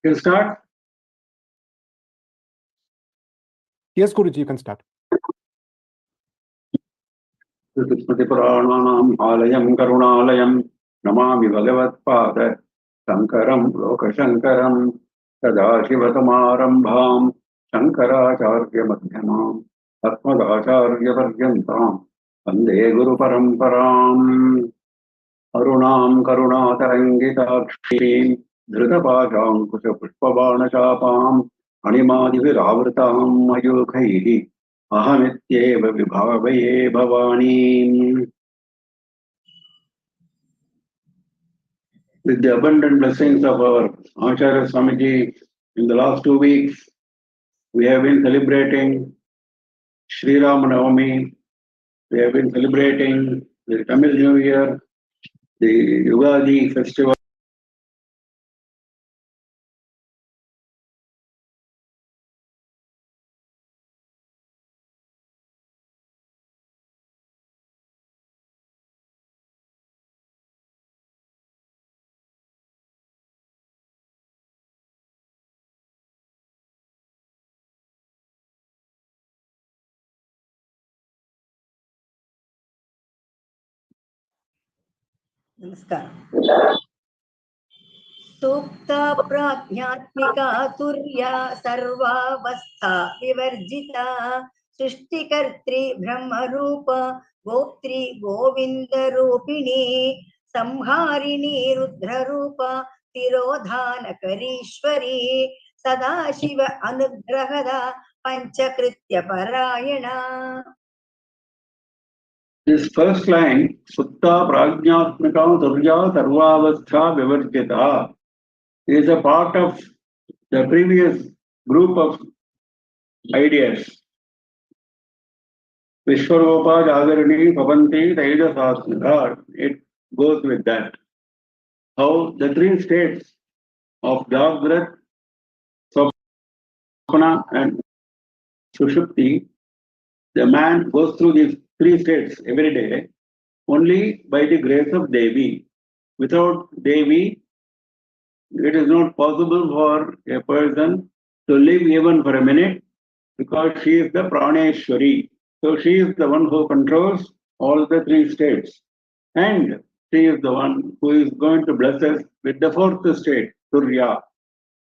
You can start? Yes, Guruji, you can start. Smriti-Purananam Alayam Karunalayam Namami Bhagavat-Pada Sankaram Lokashankaram Sadashivasamarambham Shankaracharya-Madhyamam Atmadacharya-Paryantam Vande Guru-Paramparam Arunam Karunatarangitakshim Dhritapajam Kusha-Pushpabana-Chapam Animadiviravritam Mayukhaihi Ahamityeva Vibhavaye Bhavani. With the abundant blessings of our Acharya Swamiji, in the last 2 weeks, we have been celebrating Sri Ramanavami. We have been celebrating the Tamil New Year, the Yugadi festival. Namaskar. Sukta prajnatmika turya sarvavastha vivarjita srishtikartri brahmarupa goptri govinda rupini samharini rudrarupa tirodhanakarishwari sadashiva anugrahada panchakritya parayana. This first line, Sutta Prajnatmika Durya Sarvavastha Vivarjita, is a part of the previous group of ideas. Vishwarupa Jagarani Pavanti Taida Sahasranaga. It goes with that. How the 3 states of Jagrat, Swapna and Sushupti, the man goes through these 3 states every day only by the grace of Devi. Without Devi, it is not possible for a person to live even for a minute because she is the Praneshwari. So she is the one who controls all the 3 states. And she is the one who is going to bless us with the 4th state, Surya.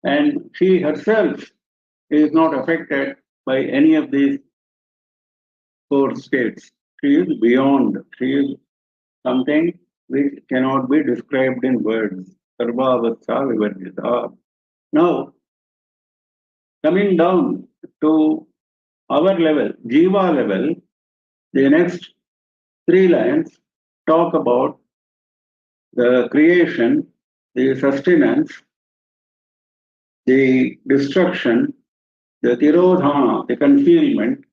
And she herself is not affected by any of these 4 states. She is beyond. She is something which cannot be described in words. Sarvavastha Vivarjita. Now, coming down to our level, Jiva level, the next 3 lines talk about the creation, the sustenance, the destruction, the tirodhana, the concealment,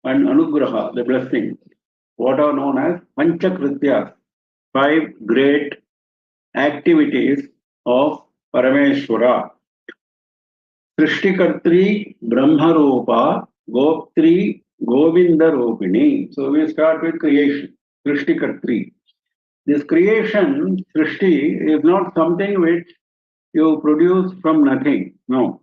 and anugraha, the blessing, what are known as Panchakrityas, 5 great activities of Parameshwara. Srishtikartri Brahmarupa Goptri Govinda Rupini. So we start with creation, Srishtikartri. This creation, Srishti, is not something which you produce from nothing. No.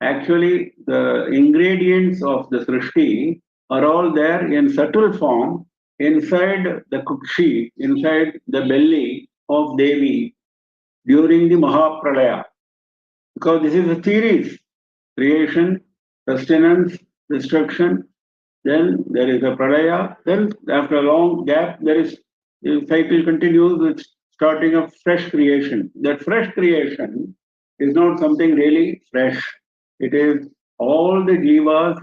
Actually, the ingredients of the Srishti are all there in subtle form inside the kukshi, inside the belly of Devi during the Mahapralaya. Because this is a series: creation, sustenance, destruction, then there is a pralaya, then after a long gap, there is the cycle continues with starting of fresh creation. That fresh creation is not something really fresh. It is all the jivas,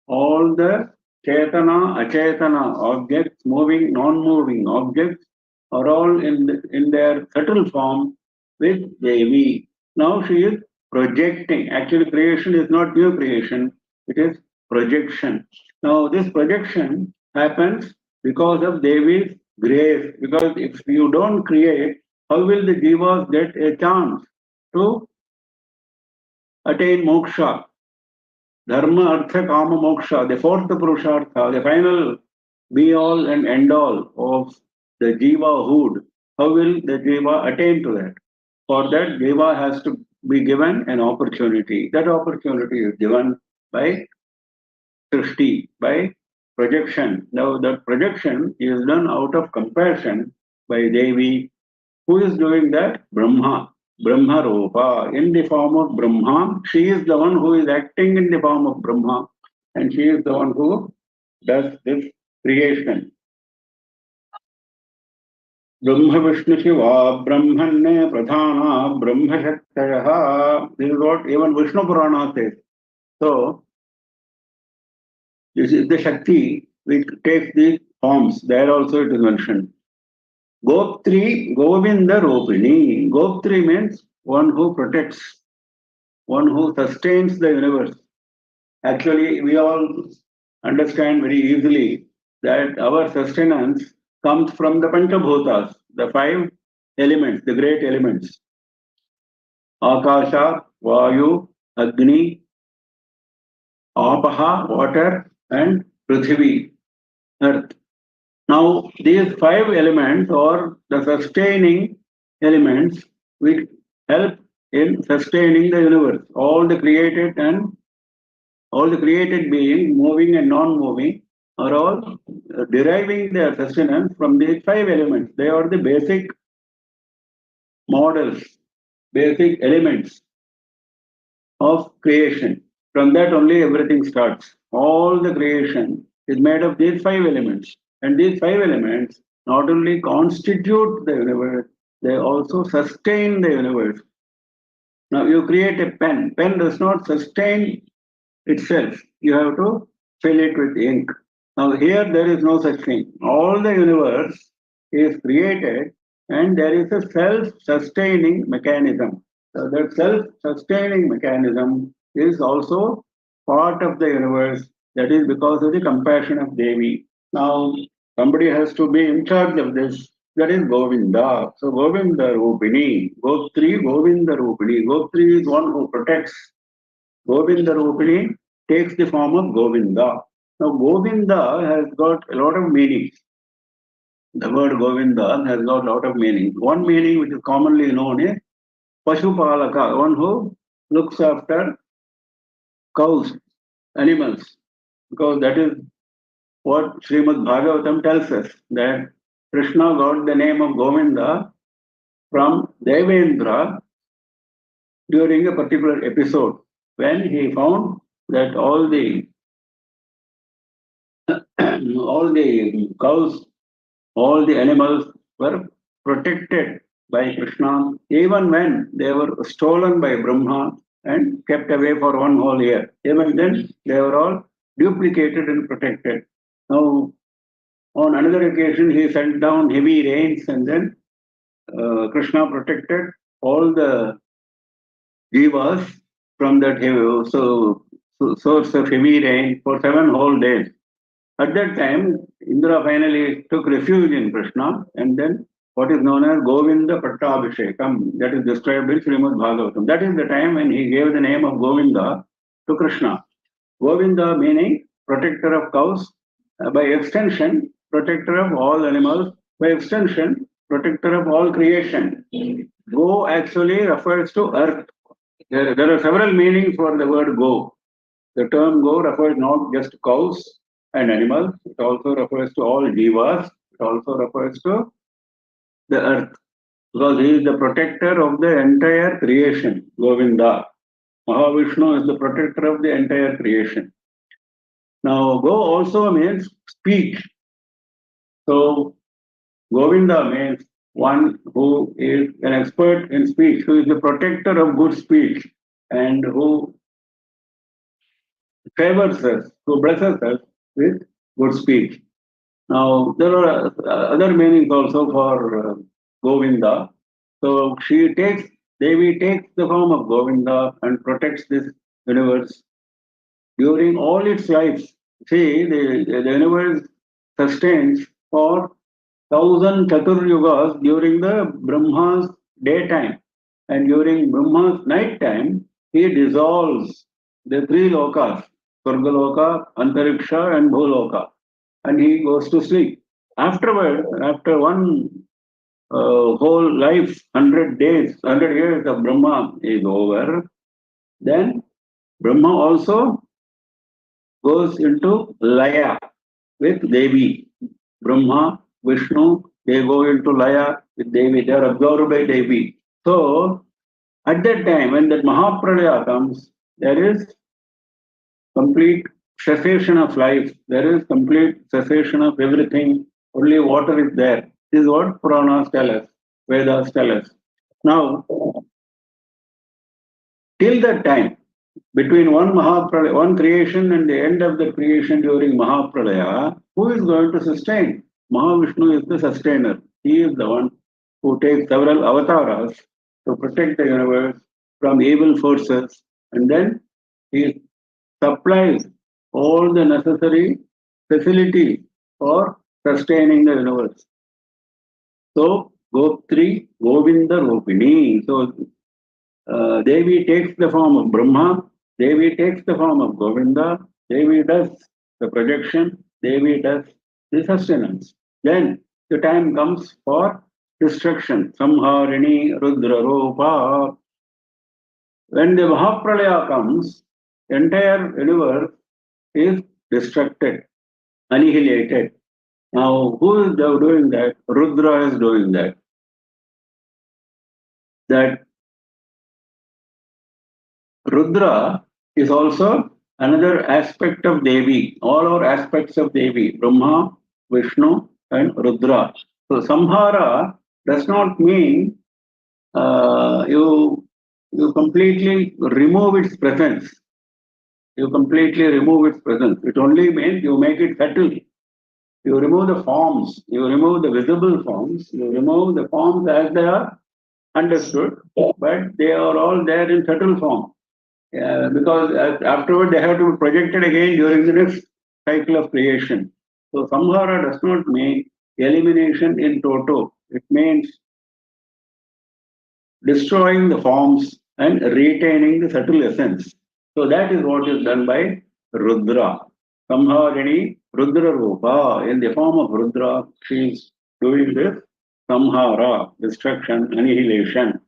all the chetana, achetana objects, moving, non-moving objects, are all in their subtle form with Devi. Now she is projecting. Actually, creation is not new creation, it is projection. Now, this projection happens because of Devi's grace. Because if you don't create, how will the jivas get a chance to attain moksha? Dharma, Artha, Kama, Moksha, the 4th Purushartha, the final be all and end all of the jiva hood. How will the jiva attain to that? For that, jiva has to be given an opportunity. That opportunity is given by Srishti, by projection. Now that projection is done out of compassion by Devi. Who is doing that? Brahma. Brahma Rupa, in the form of Brahma. She is the one who is acting in the form of Brahma, and she is the one who does this creation. Brahma Vishnu Shiva Brahmanne Pradhana Brahma Shaktayaha. This is what even Vishnu Purana says. So, this is the Shakti which takes the forms. There also it is mentioned. Goptri Govinda Ropini. Goptri means one who protects, one who sustains the universe. Actually, we all understand very easily that our sustenance comes from the Panchabhutas, the 5 elements, the great elements. Akasha, Vayu, Agni, Apaha, water, and Prithvi, earth. Now, these 5 elements are the sustaining elements which help in sustaining the universe. All the created beings, moving and non-moving, are all deriving their sustenance from these 5 elements. They are the basic models, basic elements of creation. From that only everything starts. All the creation is made of these 5 elements. And these 5 elements not only constitute the universe, they also sustain the universe. Now you create a pen. Pen does not sustain itself. You have to fill it with ink. Now here there is no such thing. All the universe is created and there is a self-sustaining mechanism. So that self-sustaining mechanism is also part of the universe. That is because of the compassion of Devi. Now somebody has to be in charge of this. That is Govinda. So Govinda Rupini, Goptri Govinda Rupini. Goptri is one who protects. Govinda Rupini takes the form of Govinda. Now Govinda has got a lot of meanings. The word Govinda has got a lot of meanings. One meaning which is commonly known is Pashupalaka, one who looks after cows, animals, because that is what Srimad Bhagavatam tells us, that Krishna got the name of Govinda from Devendra during a particular episode when he found that all the cows, all the animals were protected by Krishna, even when they were stolen by Brahma and kept away for 1 whole year. Even then, they were all duplicated and protected. Now, on another occasion, he sent down heavy rains, and then Krishna protected all the jivas from that heavy, source of heavy rain for 7 whole days. At that time, Indra finally took refuge in Krishna, and then what is known as Govinda Pattabhishekam, that is described in Srimad Bhagavatam. That is the time when he gave the name of Govinda to Krishna. Govinda meaning protector of cows, by extension, protector of all animals, by extension, protector of all creation. Go actually refers to earth. There are several meanings for the word go. The term go refers not just to cows and animals, it also refers to all jivas, it also refers to the earth, because he is the protector of the entire creation, Govinda. Mahavishnu is the protector of the entire creation. Now, go also means speech. So, Govinda means one who is an expert in speech, who is the protector of good speech, and who favors us, who blesses us with good speech. Now, there are other meanings also for Govinda. So, Devi takes the form of Govinda and protects this universe during all its life. See, the universe sustains for 1,000 Chaturyugas during the Brahma's daytime, and during Brahma's night time, he dissolves the 3 lokas, Swargaloka, Antariksha, and Bhuloka, and he goes to sleep. Afterward, after one whole life, 100 days, 100 years of Brahma is over, then Brahma also goes into Laya with Devi. Brahma, Vishnu, they go into Laya with Devi. They are absorbed by Devi. So, at that time, when that Mahapralaya comes, there is complete cessation of life. There is complete cessation of everything. Only water is there. This is what Puranas tell us, Vedas tell us. Now, till that time, between one creation and the end of the creation during Mahapralaya, who is going to sustain? Mahavishnu is the sustainer. He is the one who takes several avatars to protect the universe from evil forces, and then he supplies all the necessary facilities for sustaining the universe. So, Goptri Govinda Rupini. So, Devi takes the form of Brahma, Devi takes the form of Govinda, Devi does the projection, Devi does the sustenance. Then the time comes for destruction. Samharini Rudra Rupa. When the Mahapralaya comes, the entire universe is destructed, annihilated. Now, who is doing that? Rudra is doing that. That Rudra is also another aspect of Devi. All are aspects of Devi, Brahma, Vishnu, and Rudra. So, Samhara does not mean you completely remove its presence. You completely remove its presence. It only means you make it settle. You remove the forms, you remove the visible forms, you remove the forms as they are understood, but they are all there in subtle form. Because afterward they have to be projected again during the next cycle of creation. So Samhara does not mean elimination in toto. It means destroying the forms and retaining the subtle essence. So that is what is done by Rudra. Samharini Rudra Rupa. In the form of Rudra, she is doing this Samhara, destruction, annihilation.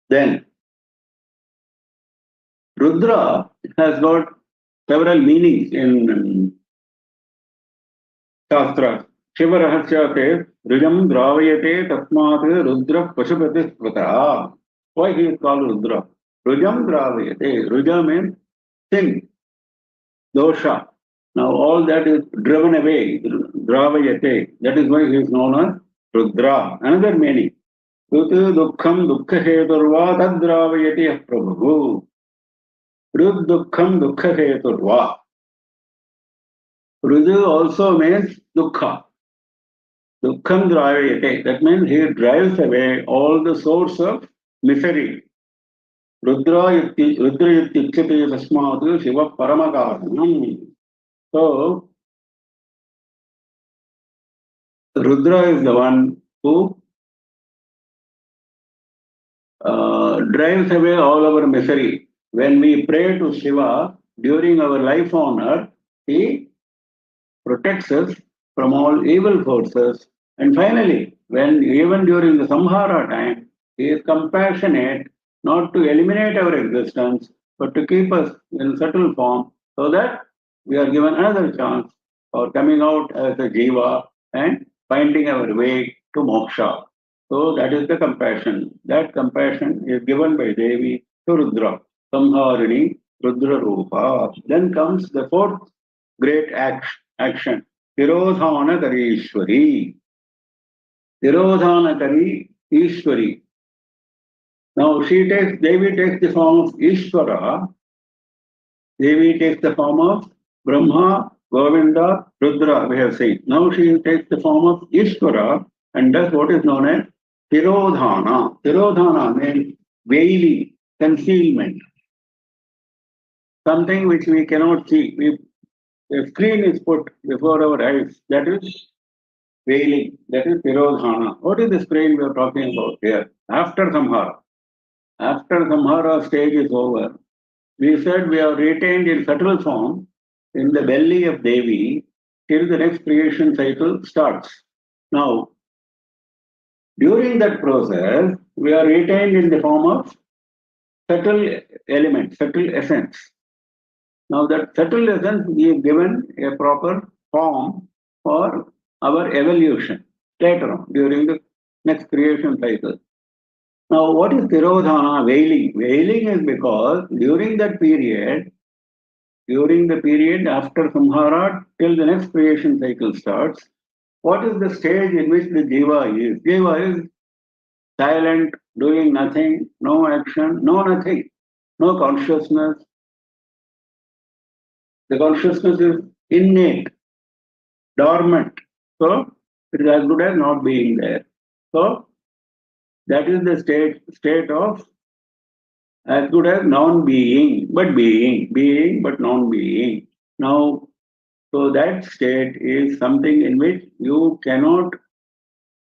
Then Rudra has got several meanings in Shastra. Shiva Rahasya says, Rujam Dravayate Tasmat Rudra Pashupati Sprata. Why he is called Rudra? Rujam Dravayate. Ruja means sin, dosha. Now all that is driven away, Dravayate. That is why he is known as Rudra. Another meaning. Rut Dukkham Dukkha Heturva Tad Dravayate Prabhu. Rud Dukkham Dukkha Heturva. Rudu also means Dukkha. Dukkham Dravayate. That means he drives away all the source of misery. Rudra Yutyuchate Tasmatu Shiva Paramakaranam. So, Rudra is the one who drives away all our misery. When we pray to Shiva during our life on earth, he protects us from all evil forces. And finally, when even during the Samhara time, he is compassionate not to eliminate our existence, but to keep us in subtle form so that we are given another chance for coming out as a jiva and finding our way to moksha. So that is the compassion. That compassion is given by Devi to Rudra. Samharini Rudra Rupa. Then comes the fourth great action. Tirodhana Kari Ishwari. Tirodhana Kari Ishwari. Now Devi takes the form of Ishvara. Devi takes the form of Brahma, Govinda, Rudra, we have seen. Now she takes the form of Ishvara and does what is known as Tirodhana. Tirodhana means veiling, concealment. Something which we cannot see. A screen is put before our eyes. That is veiling. That is Tirodhana. What is the screen we are talking about here? After Samhara. After Samhara stage is over, we said we are retained in subtle form in the belly of Devi till the next creation cycle starts. Now, during that process, we are retained in the form of subtle element, subtle essence. Now, that subtle essence is given a proper form for our evolution later on during the next creation cycle. Now, what is Tirodhana, wailing? Wailing is because during that period, during the period after Samhara till the next creation cycle starts, what is the stage in which the Jiva is? Jiva is silent, doing nothing, no action, no nothing, no consciousness. The consciousness is innate, dormant. So, it is as good as not being there. So, that is the state of as good as non-being, but being but non-being. Now, so that state is something in which you cannot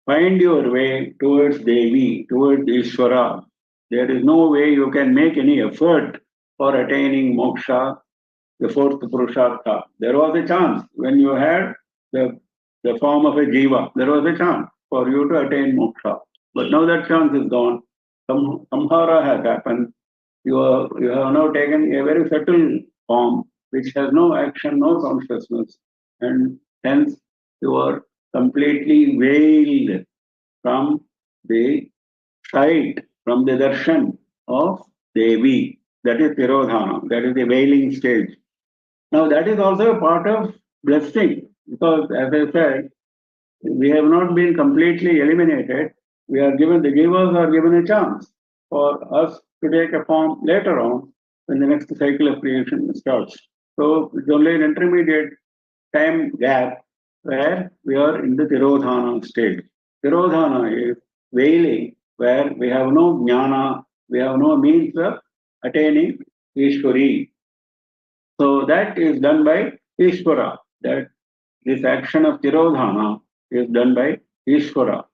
find your way towards Devi, towards Ishvara. There is no way you can make any effort for attaining moksha, the fourth Purushartha. There was a chance when you had the form of a jiva, there was a chance for you to attain moksha. But now that chance is gone. Samhara has happened. You have now taken a very subtle form which has no action, no consciousness, and hence you are completely veiled from the sight, from the darshan of Devi. That is Tirodhana, that is the veiling stage. Now that is also a part of blessing, because as I said, we have not been completely eliminated. We are given, the givers are given a chance for us to take a form later on when the next cycle of creation starts. So it's only an intermediate time gap where we are in the Tirodhana stage. Tirodhana is veiling, where we have no jnana, we have no means of attaining Ishwari. So that is done by Ishvara. That this action of Tirodhana is done by Ishvara.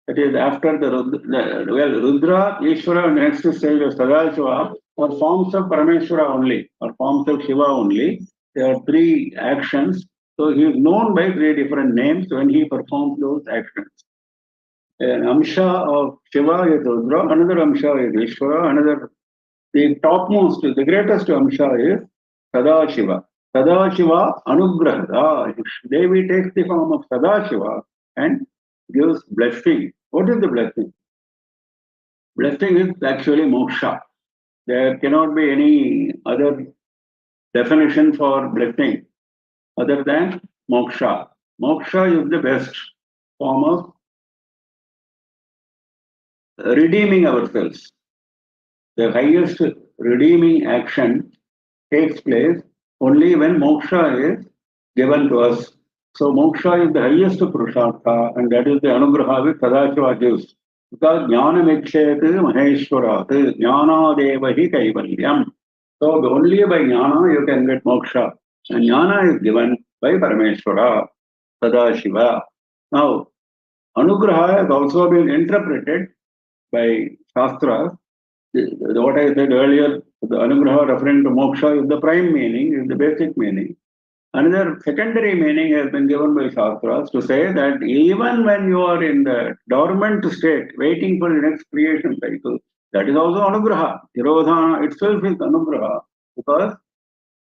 That is after the Rudra, Ishvara, and the next stage of Sadashiva are forms of Parameshwara only, or forms of Shiva only. There are three actions. So he is known by three different names when he performs those actions. An Amsha of Shiva is Rudra, another Amsha is Ishvara, the topmost, the greatest Amsha is Sadashiva. Sadashiva Anugrahada. Devi takes the form of Sadashiva and gives blessing. What is the blessing? Blessing is actually moksha. There cannot be any other definition for blessing other than moksha. Moksha is the best form of redeeming ourselves. The highest redeeming action takes place only when moksha is given to us. So moksha is the highest purushartha, and that is the anugraha which Sadashiva gives. Because jnana michet maheshwarat, jnana devahi kaivalyam. So only by jnana you can get moksha. And jnana is given by Parameshwara, Sadashiva. Now, anugraha has also been interpreted by Shastras. What I said earlier, the anugraha referring to moksha is the prime meaning, is the basic meaning. Another secondary meaning has been given by Shastras to say that even when you are in the dormant state, waiting for the next creation cycle, that is also anugraha. Tirodhana itself is anugraha, because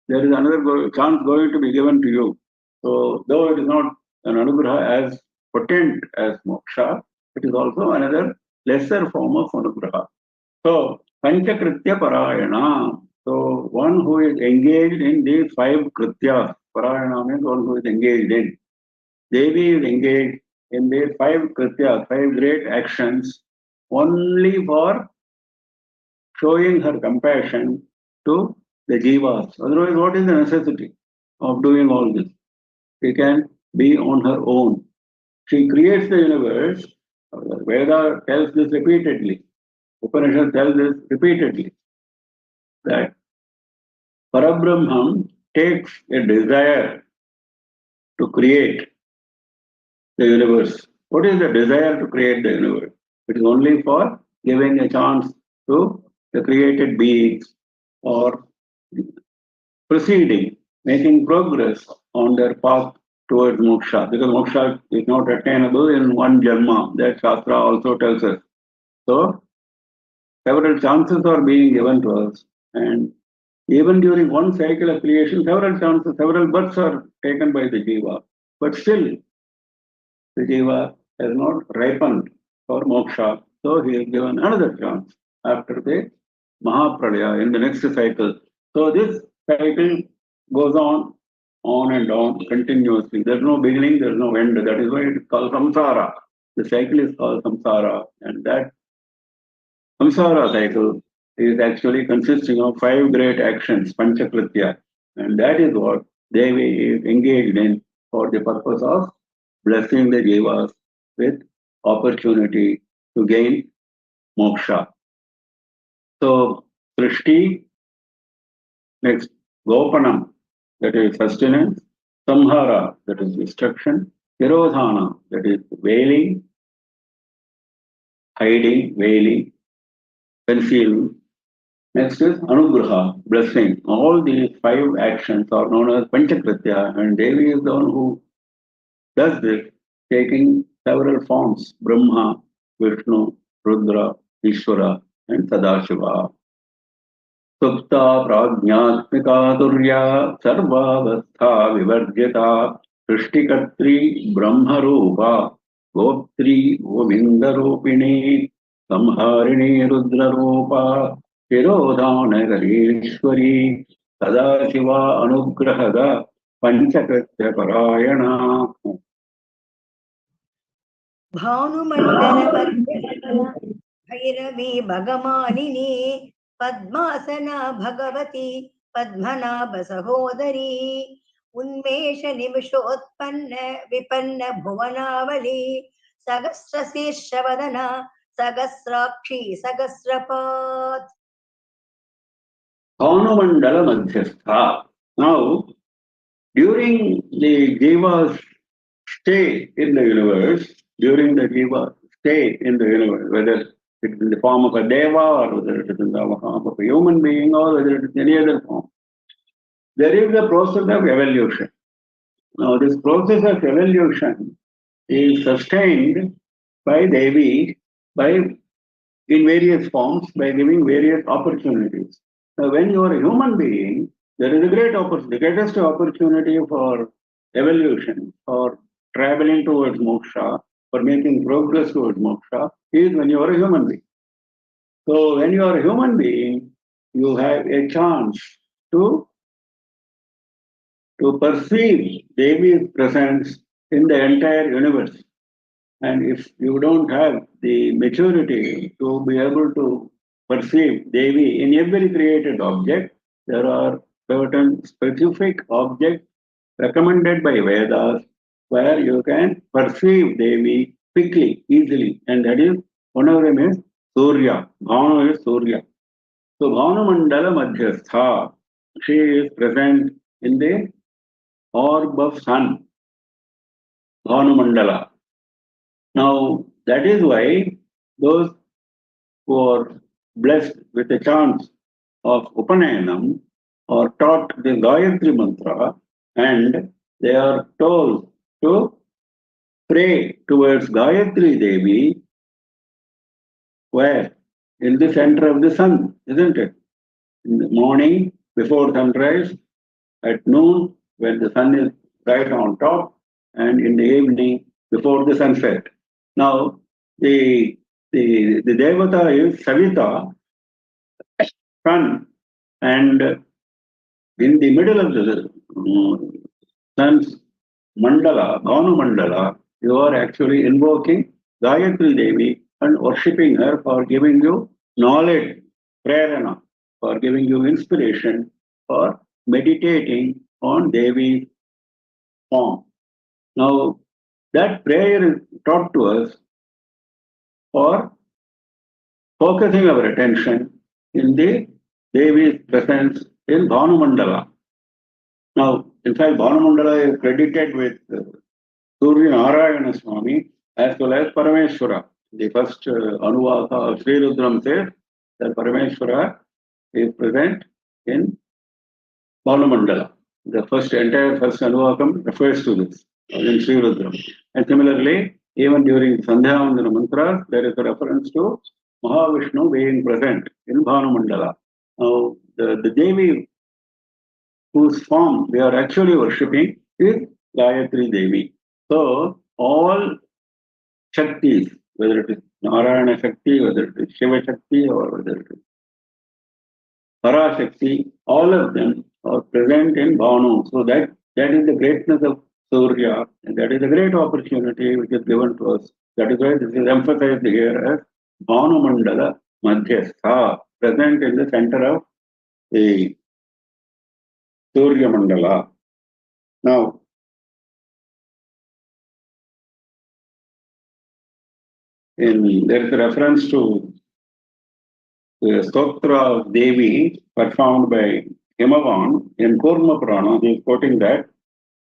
there is another chance going to be given to you. So, though it is not an anugraha as potent as moksha, it is also another lesser form of anugraha. So, Panchakritya Parayana. So, one who is engaged in these five krityas, Parayana means one who is engaged in. Devi is engaged in these five krityas, five great actions, only for showing her compassion to the jivas. Otherwise, what is the necessity of doing all this? She can be on her own. She creates the universe. Veda tells this repeatedly. Upanishad tells this repeatedly, that Parabrahman takes a desire to create the universe. What is the desire to create the universe? It is only for giving a chance to the created beings or proceeding, making progress on their path towards moksha, because moksha is not attainable in one janma. That Shastra also tells us. So, several chances are being given to us, and even during one cycle of creation, several chances, several births are taken by the jiva, but still the jiva has not ripened for moksha, so he is given another chance after the Mahapralaya in the next cycle. So this cycle goes on and on continuously. There's no beginning, there's no end. That is why it is called samsara. The cycle is called samsara, and that samsara cycle is actually consisting of 5 great actions, panchakritya, and that is what Devi is engaged in for the purpose of blessing the jivas with opportunity to gain moksha. So, Srishti, next, Gopanam, that is sustenance, Samhara, that is destruction, Tirodhana, that is veiling, hiding, veiling, concealment. Next is Anugraha, blessing. All these 5 actions are known as Panchakritya, and Devi is the one who does this, taking several forms, Brahma, Vishnu, Rudra, Ishvara, and Sadashiva. Supta prajñātmika turya sarvavastha vivarjita srishtikatri brahmarupa goptri govindarupini samharini rudrarupa tirodhanagareeshwari sadashiva anugrahada panchakritya parayana. भानुमण्डलमध्यस्था Bhairavi Bhagamalini padmasana Bhagwati Padmanabha सहोदरी उन्मेष निमिषोत्पन्न विपन्न भुवनावली सहस्रशीर्षवदना सहस्राक्षी सहस्रपात्. Bhanumandala Madhyastha. Now, during the Jiva's stay in the universe, whether it is in the form of a deva or whether it is in the form of a human being or whether it is any other form, there is a process of evolution. Now, this process of evolution is sustained by Devi in various forms by giving various opportunities. Now, when you are a human being, there is a great opportunity, the greatest opportunity for evolution, for traveling towards moksha, for making progress towards moksha, is when you are a human being. So, when you are a human being, you have a chance to perceive Devi's presence in the entire universe. And if you don't have the maturity to be able to perceive Devi in every created object, there are certain specific objects recommended by Vedas where you can perceive Devi quickly, easily. And that is, one of them is Surya. Bhanu is Surya. So Bhanu Mandala Madhyastha, she is present in the orb of sun, Bhanu Mandala. Now, that is why those who are blessed with a chance of Upanayanam are taught the Gayatri Mantra and they are told to pray towards Gayatri Devi, where? In the center of the sun, isn't it? In the morning, before sunrise, at noon, when the sun is right on top, and in the evening, before the sunset. Now, the Devata is Savita, sun, and in the middle of the sun's mandala, Bhanu Mandala, you are actually invoking Gayatri Devi and worshipping her for giving you knowledge, prerana, for giving you inspiration, for meditating on Devi's form. Now, that prayer is taught to us for focusing our attention in the Devi's presence in Bhanu Mandala. Now, in fact, Bhanu Mandala is credited with Surya Narayana Swami as well as Parameshwara. The first Anuvaka of Sri Rudram says that Parameshwara is present in Bhanu Mandala. The entire first Anuvakam refers to this. in Sri Rudram. And similarly, even during Sandhyavandana mantra, there is a reference to Mahavishnu being present in Bhanu Mandala. Now, the Devi whose form we are actually worshipping is Gayatri Devi. So, all Shaktis, whether it is Narayana Shakti, whether it is Shiva Shakti, or whether it is Parashakti, all of them are present in Bhanu. So that is the greatness of Surya, and that is a great opportunity which is given to us. That is why this is emphasized here as Bhanu Mandala Madhyastha, present in the center of the Surya Mandala. Now, there is a reference to the Stotra of Devi performed by Himavan in Kurma Purana. He is quoting that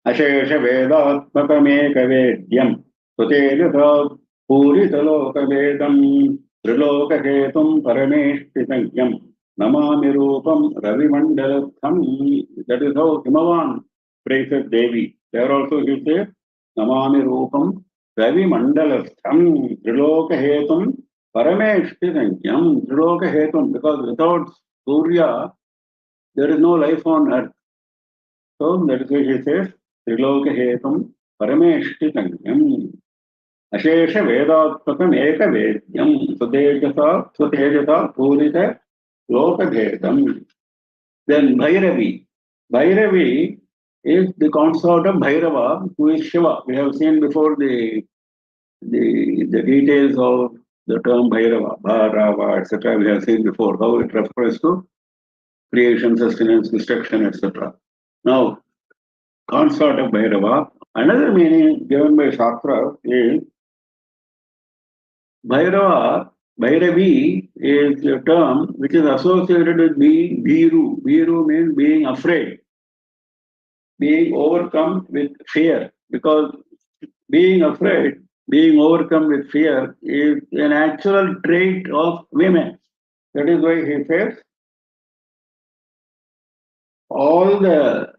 Ashesha Vedatmakame Kavedyam Sutejasa Puritaloka Vedam Triloka Ketum Parameshtitangyam Namami Rupam Ravi Mandalatham. That is how Himavan praises Devi. There also he says Namami Rupam Ravi Mandalatham Triloka Hetum Parameshtitangyam. Triloka Hetum, because without Surya there is no life on earth. So that is why he says Triloka Hetum Parameshtitangyam Ashesha Vedatmakam Eka Vedyam Sutejasa Purita Loka Bhedam. Then Bhairavi. Bhairavi is the consort of Bhairava, who is Shiva. We have seen before the details of the term Bhairava, Bharava, etc. We have seen before how it refers to creation, sustenance, destruction, etc. Now, consort of Bhairava. Another meaning given by Shastra is Bhairava, Bhairavi is a term which is associated with being Viru. Viru means being afraid, being overcome with fear. Because being afraid, being overcome with fear is a natural trait of women. That is why he says all the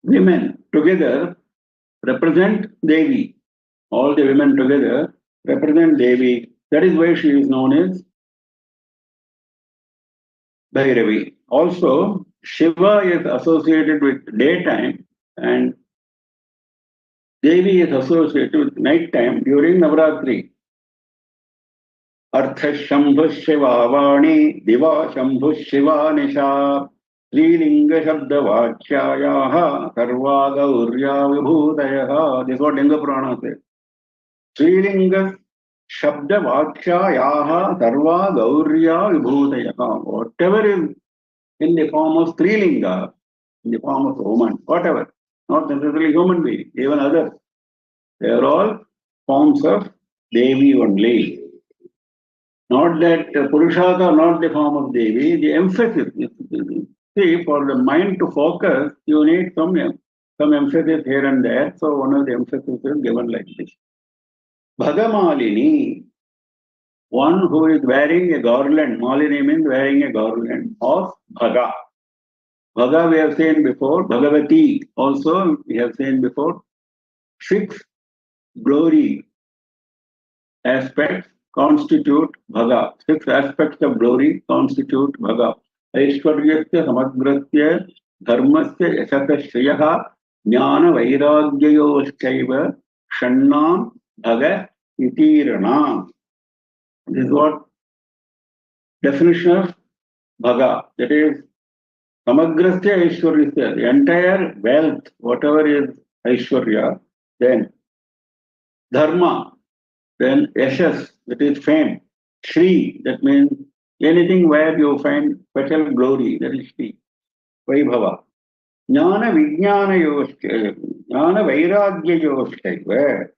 women together represent Devi. All the women together represent Devi. That is why she is known as Bhairavi. Also, Shiva is associated with daytime and Devi is associated with nighttime during Navaratri. Artha Shambhu Shiva Vani Diva Shambhu Shiva Nisha Srilinga Shabda Vachyayaha Sarva Gaurya Vibhudayaha. This is what Linga Purana says. Srilinga Shabda Vachyayaha Sarva Gaurya Vibhudayaha. Whatever is in the form of Strilinga, in the form of woman, whatever, not necessarily human being, even others, they are all forms of Devi only. Not that Purushas are not the form of Devi, the emphasis. See, for the mind to focus, you need some emphasis here and there, so one of the emphasis is given like this. Bhagamalini, one who is wearing a garland, Malini means wearing a garland of Bhaga. Bhaga we have seen before, Bhagavati also we have seen before. 6 glory aspects constitute Bhaga. 6 aspects of glory constitute Bhaga. Aishwaryasya Samagrasya Dharmasya Yasasya Shriyaha Jnana Vairagyayoschaiva Shannam Bhaga Itirana. This is what definition of Bhaga. That is Samagrasya Aishwaryasya, the entire wealth, whatever is Aishwarya, then Dharma, then Yashas, that is fame, Shri, that means anything where you find special glory, that is Shri, Vaibhava. Jnana Vijnana Yoshka, Jnana Vairagya Yoshka, where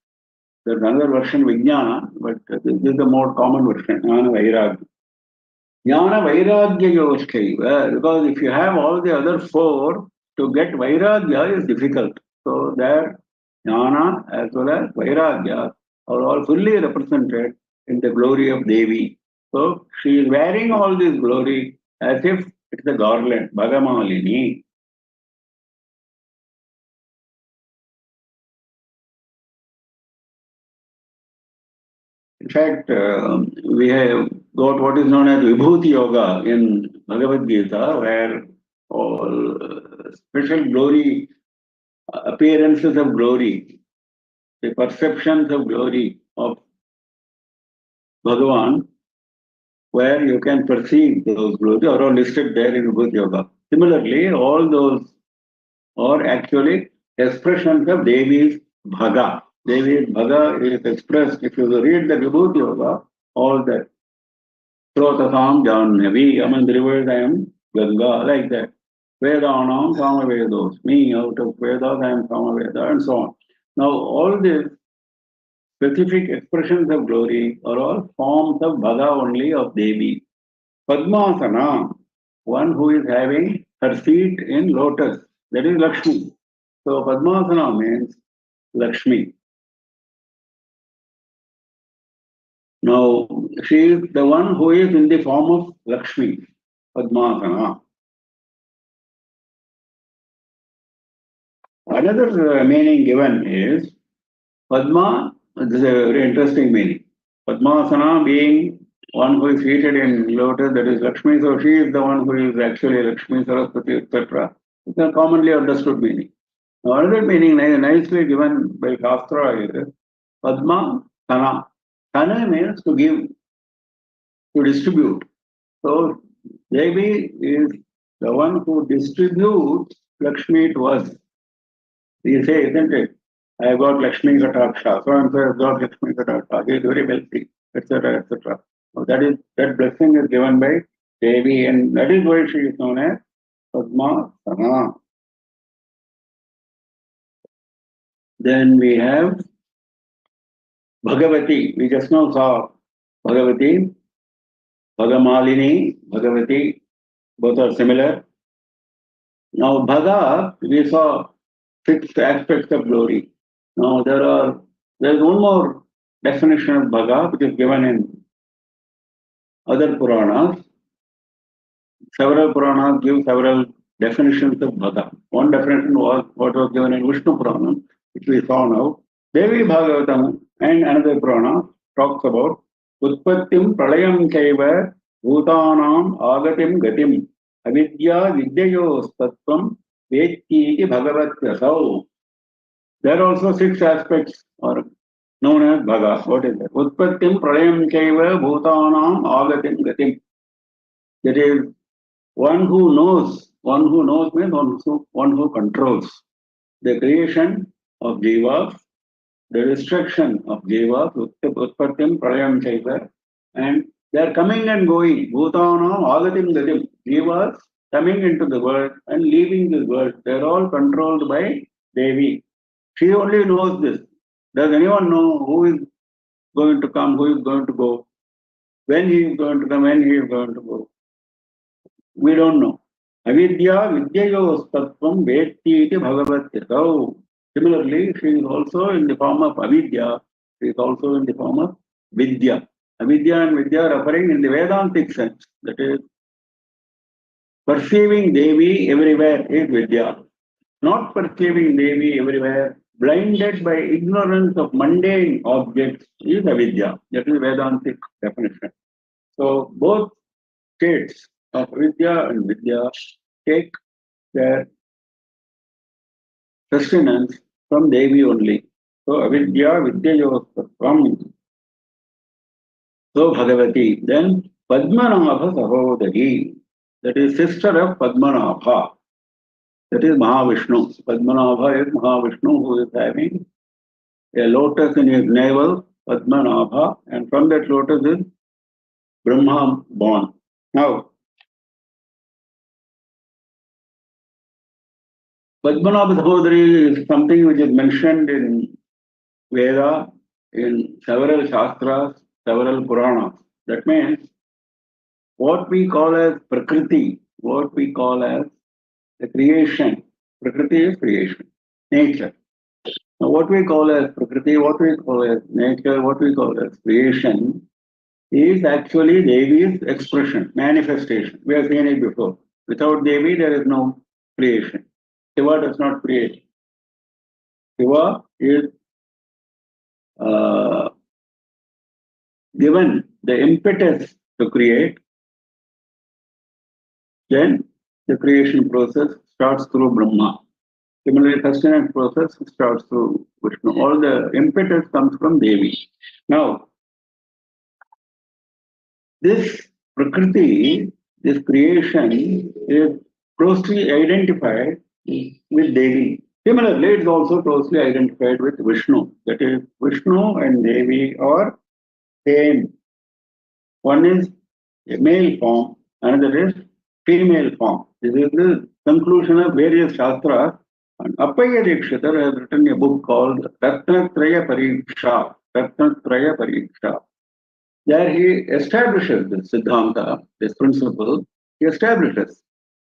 there's another version Vijnana, but this is the more common version, Jnana Vairagya. Jnana Vairagya Yoshka, because if you have all the other 4, to get Vairagya is difficult. So there, Jnana as well as Vairagya are all fully represented in the glory of Devi. So she is wearing all this glory as if it's a garland, Bhagamalini. In fact, we have got what is known as Vibhuti Yoga in Bhagavad Gita, where all special glory, appearances of glory, the perceptions of glory of Bhagavan, where you can perceive those glories, are all listed there in Vibhuti Yoga. Similarly, all those are actually expressions of Devi's Bhaga. Devi's Bhaga is expressed, if you read the Vibhuti Yoga, all that. Srotasam Jannavi, among the rivers I am Ganga, like that. Vedanam Samavedos, me out of Vedas I am Samaveda, and so on. Now, all these specific expressions of glory are all forms of Bhaga only of Devi. Padmasana, one who is having her feet in lotus, that is Lakshmi. So Padmasana means Lakshmi. Now, she is the one who is in the form of Lakshmi, Padmasana. Another meaning given is Padma, this is a very interesting meaning. Padmasana being one who is seated in lotus, that is Lakshmi, so she is the one who is actually Lakshmi, Saraswati, etc. It's a commonly understood meaning. Now, another meaning nicely given by Shastra is Padma Kana. Kana means to give, to distribute. So Devi is the one who distributes Lakshmi to us. You say, isn't it? I have got Lakshmi Kataksha, so and so has got Lakshmi Kataksha, he is very wealthy, etc. etc. So that blessing is given by Devi, and that is why she is known as Padmasana. Then we have Bhagavati. We just now saw Bhagavati, Bhagamalini, Bhagavati, both are similar. Now Bhaga, we saw 6 aspects of glory. Now there is one more definition of Bhaga which is given in other Puranas. Several Puranas give several definitions of Bhaga. One definition was what was given in Vishnu Purana, which we saw now. Devi Bhagavatam and another Purana talks about Utpattim Pralayam Chaiva Bhutanam Agatim Gatim Avidya Vidyayos Tattvam Vetti Bhagavat. There are also 6 aspects are known as Bhaga. What is that? Utpattim Pralayam Chaiva Bhutanam Agatim Gatim. That is one who knows means one who controls the creation of Jivas, the destruction of Jivas, Utpattim Pralayam Chaiva, and they are coming and going. Bhutanam Agatim Gatim. Jivas coming into the world and leaving the world. They are all controlled by Devi. She only knows this. Does anyone know who is going to come, who is going to go, when he is going to come, when he is going to go? We don't know. Avidya Vidyayos Tattvam Vetti iti Bhagavat. Similarly, she is also in the form of Avidya. She is also in the form of Vidya. Avidya and Vidya referring in the Vedantic sense. That is, perceiving Devi everywhere is Vidya. Not perceiving Devi everywhere, blinded by ignorance of mundane objects is Avidya. That is Vedantic definition. So both states of Vidya and Vidya take their sustenance from Devi only. So Avidya Vidyayotvam. So Bhagavati. Then Padmanabha Sahodari. That is sister of Padmanabha. That is Mahavishnu. Padmanabha is Mahavishnu who is having a lotus in his navel, Padmanabha, and from that lotus is Brahma born. Now, Padmanabha Sahodari is something which is mentioned in Veda, in several Shastras, several Puranas. That means what we call as Prakriti, what we call as the creation. Prakriti is creation, nature. Now, what we call as Prakriti, what we call as nature, what we call as creation is actually Devi's expression, manifestation. We have seen it before. Without Devi, there is no creation. Seva does not create. Seva is given the impetus to create, then the creation process starts through Brahma. Similarly, sustenance process starts through Vishnu. All the impetus comes from Devi. Now, this Prakriti, this creation is closely identified with Devi. Similarly, it is also closely identified with Vishnu. That is, Vishnu and Devi are same. One is a male form, another is female form. This is the conclusion of various shastras. And Appaya Dikshitar has written a book called Ratnatraya Pariksha. Ratnatraya Pariksha. There he establishes this Siddhanta, this principle, he establishes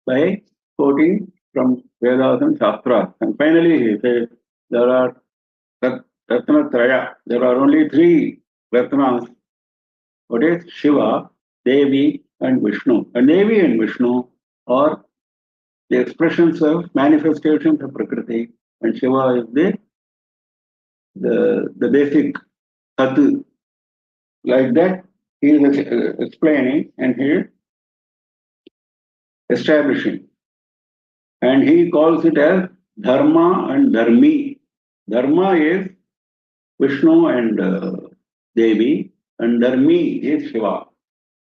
by quoting from Vedas and Shastras. And finally he says there are Ratnatraya, there are only three Ratnas. What is Shiva, Devi, and Vishnu. And Devi and Vishnu are the expressions of manifestations of Prakriti, and Shiva is the basic Tatu. Like that, he is explaining and he is establishing. And he calls it as Dharma and Dharmi. Dharma is Vishnu and Devi, and Dharmi is Shiva.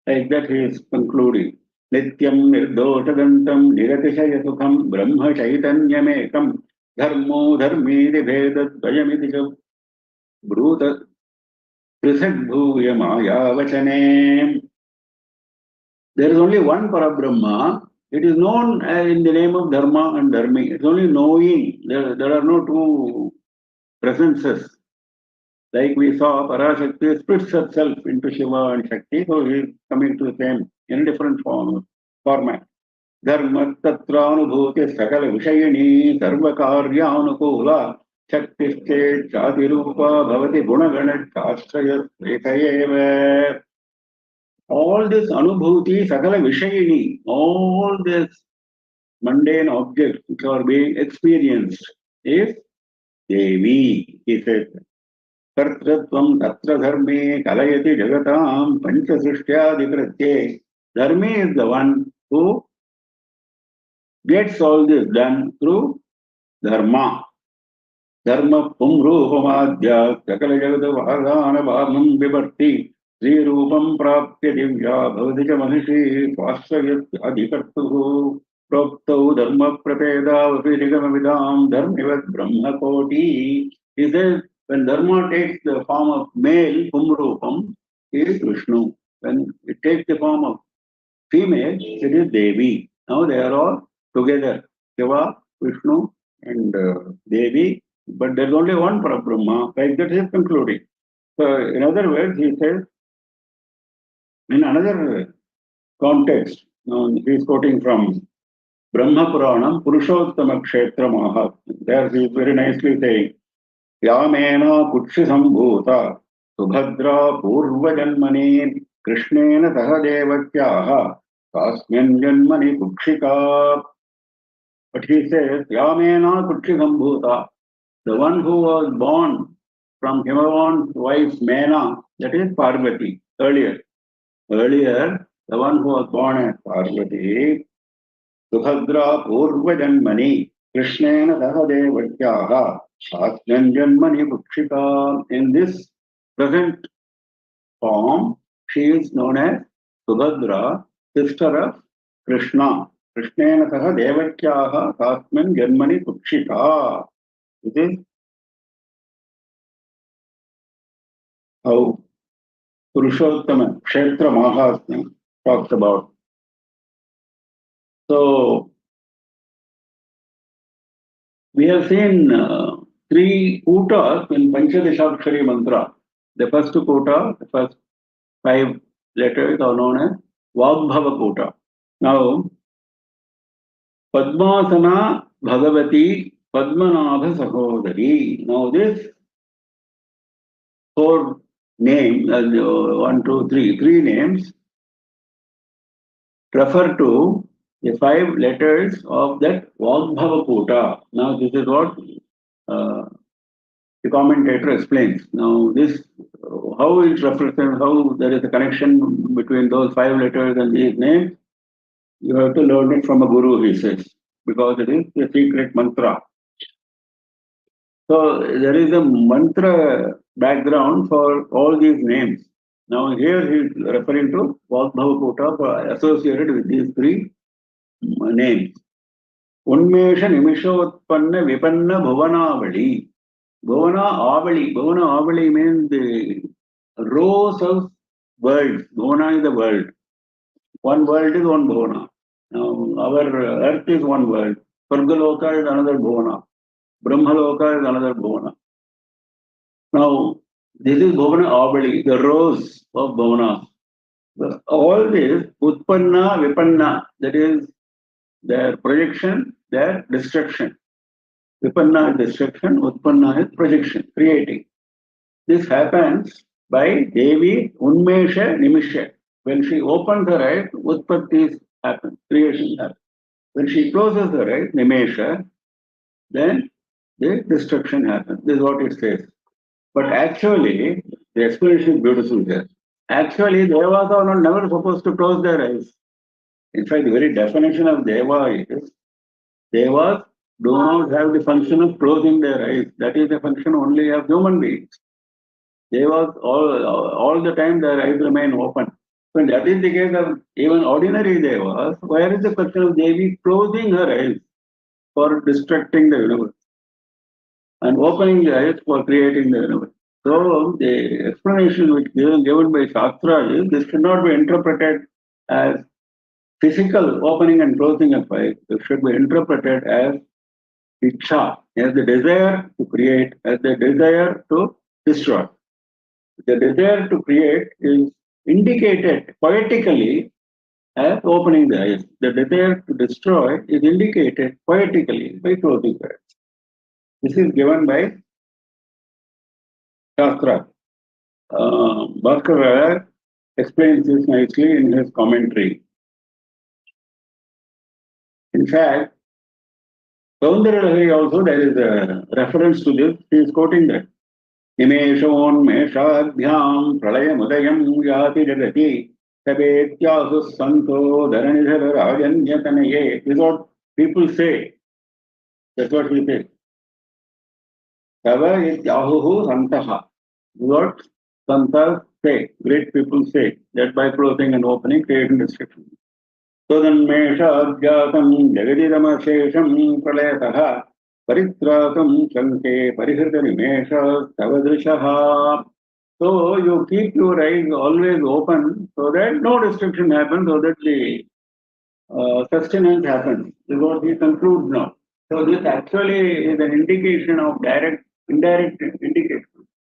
Like that, he is concluding. Nityam nirdoshadantam niratishaya sukham brahma chaitanyamekam dharmo dharmiti vedat dvayamiti cha bruta prisagdhuya maya vachane. There is only one Parabrahma. It is known in the name of Dharma and Dharmi. It's only knowing. There are no two presences. Like we saw, Parashakti splits herself into Shiva and Shakti, so he is coming to the same in a different format. Dharma tatraanubhuti sakala vishayini sarva karyanukula shaktischet chatirupa bhavati gunagana chashraya ekayeva. All this anubhuti sakala vishayini, all this mundane objects which are being experienced is Devi, he said. Kartratvam tatra dharme kalayati jagatam panchasrishtyadikratye. Dharme is the one who gets all this done through dharma. Dharma pumrupamadhya sakala jagata vahagana bhavam vibharti Sri Rupam Prapya Divya Bhavadika Mahishi Swasayat Adhikartuhu Proptau Dharma Prapeda Vapidigamavidam Dharmivat Brahma Koti. He says, when Dharma takes the form of male, Pumrupam, it is Vishnu. When it takes the form of female, it is Devi. Now they are all together, Seva, Vishnu, and Devi. But there is only one Parabrahma. Like that he is concluding. So, in other words, he says, in another context, he is quoting from Brahma Puranam, Purushottama Kshetra Mahatmya. There he is very nicely saying, Yamena Kutshi Sambhuta Subhadra Purva Janmani Krishnena Sahadevakyaha Tasmin Janmani Kukshika. But he says, Yamena Kutshi Sambhuta, the one who was born from Himavan's wife Mena, that is Parvati, earlier. Earlier, the one who was born as Parvati, Subhadra Purva Janmani Krishnena Sahadevakyaha Tasmin Janmani Kukshika. In this present form, she is known as Subhadra, sister of Krishna. Krishnena Sahadevakyaha Tasmin Janmani Kukshika. This is how Purushottama Kshetra Mahatmya talks about. So, we have seen three kutas in Panchadashakshari mantra. The first kuta, the first 5 letters are known as Vagbhava kuta. Now, Padmasana Bhagavati Padmanabha Sahodari. Now, this 4 names, 1, 2, 3, 3 names refer to the 5 letters of that Vagbhava kuta. Now, this is what The commentator explains. Now, this, how it represents, how there is a connection between those 5 letters and these names, you have to learn it from a guru, he says, because it is a secret mantra. So, there is a mantra background for all these names. Now, here he is referring to Vagbhavakuta associated with these 3 names. Unmesha Nimishotpanna Vipanna Bhuvanavali. Bhuvana Avali means the rows of worlds. Bhuvana is the world. One world is one Bhuvana. Now, our earth is one world. Svargaloka is another Bhuvana. Brahmaloka is another Bhuvana. Now, this is Bhuvana Avali, the rows of Bhuvanas. All this, Utpanna, Vipanna, that is their projection, their destruction. Vipanna is destruction, Utpanna is projection, creating. This happens by Devi Unmesha Nimisha. When she opens her eyes, Utpattis happen, creation happens. When she closes her eyes, Nimesha, then the destruction happens. This is what it says. But actually, the explanation is beautiful here. Actually, Devas are not never supposed to close their eyes. In fact, the very definition of Deva is Devas do not have the function of closing their eyes. That is the function only of human beings. Devas, all the time their eyes remain open. When that is the case of even ordinary Devas, where is the question of Devi closing her eyes for destructing the universe and opening the eyes for creating the universe? So the explanation which is given by Shastra is this should not be interpreted as physical opening and closing of eyes. It should be interpreted as Ichha, as the desire to create, as the desire to destroy. The desire to create is indicated poetically as opening the eyes. The desire to destroy is indicated poetically by closing the eyes. This is given by Shastra. Bhaskara explains this nicely in his commentary. In fact, Saundarya also there is a reference to this. He is quoting that. Nimeshon Meshadhyam Pralayamudayam Yati Jagati Tabetyasu Santo Dharanidhara Rajanyatanaye. This is what people say. That's what he says. Tava Yahuhu Santaha. This is what Santas say. Great people say that by closing and opening, creating destruction. Todhanmeshadhyatam Jagadiramashesham Pralayataha Paritratam Shanke Parihrita Nimesha Tavadrishaha. So you keep your eyes always open so that no destruction happens, so that the sustenance happens. This is what he concludes now. So this actually is an indication of indirect indication,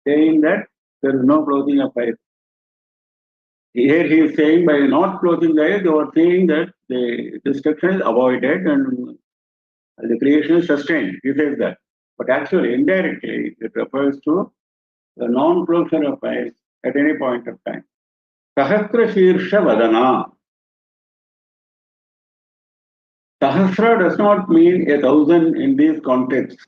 saying that there is no closing of eyes. Here he is saying by not closing the eyes, you are saying that the destruction is avoided and the creation is sustained. He says that. But actually, indirectly, it refers to the non-closure of eyes at any point of time. Sahasra Shirsha Vadana. Sahasra does not mean 1,000 in these contexts.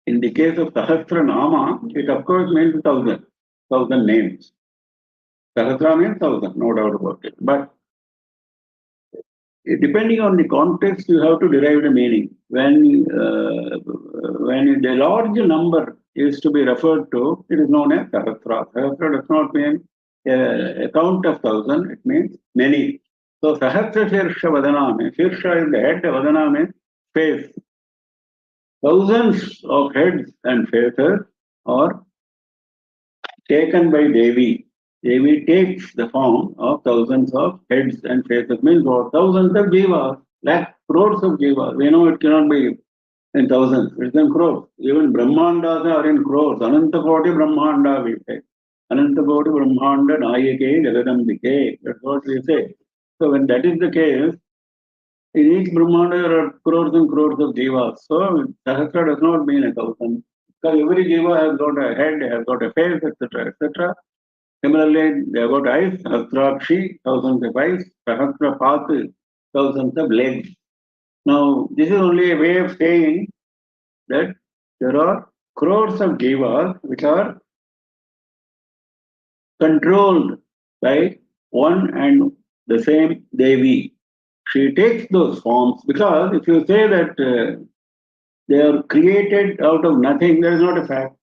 In the case of Sahasranama, it of course means 1,000 names. Sahasra means 1,000, no doubt about it. But depending on the context, you have to derive the meaning. When the large number is to be referred to, it is known as Sahasra. Sahasra does not mean a count of 1,000, it means many. So Sahasra Shirsha Vadana means, Shirsha is the head, Vadana means face. Thousands of heads and faces are taken by Devi. Devi takes the form of thousands of heads and faces, means what? Thousands of jivas, lakhs, crores of jivas. We know it cannot be in thousands, it's in crores. Even Brahmandas are in crores. Anantakoti Brahmanda, we say. Anantakoti Brahmanda Nayake Jagadambike. That's what we say. So when that is the case, in each Brahmanda there are crores and crores of jivas. So Sahasra does not mean 1,000. Because every jiva has got a head, has got a face, etc., etc. Similarly, they have got eyes, Sahasrakshi, thousands of eyes, Sahasrapat, thousands of legs. Now, this is only a way of saying that there are crores of jivas which are controlled by one and the same Devi. She takes those forms because if you say that they are created out of nothing, that is not a fact.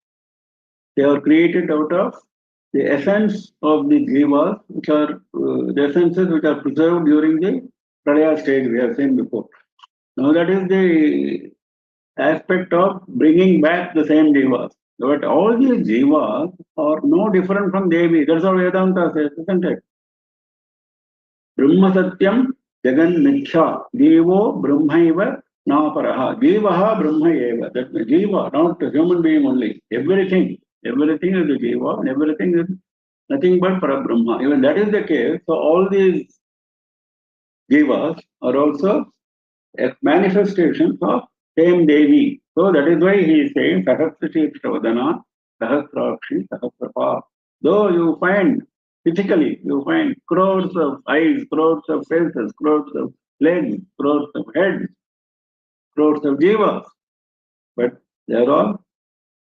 They are created out of the essence of the jivas, which are the essences which are preserved during the pralaya stage we have seen before. Now that is the aspect of bringing back the same jivas. But all these jivas are no different from Devi. That's what Vedanta says, isn't it? Brahma Satyam Jagan Mithya Devo Brahmaiva Naparaha. Jivaha Brahma Eva. That's the Jiva, not a human being only. Everything is a Jiva and everything is nothing but Parabrahma. Even that is the case. So all these Jivas are also a manifestation of same Devi. So that is why he is saying Sahasrashirtavadana, Sahasrakshi, Sahasrapa. Though you find physically, you find crores of eyes, crores of faces, crores of legs, crores of heads, crores of jivas, but they are all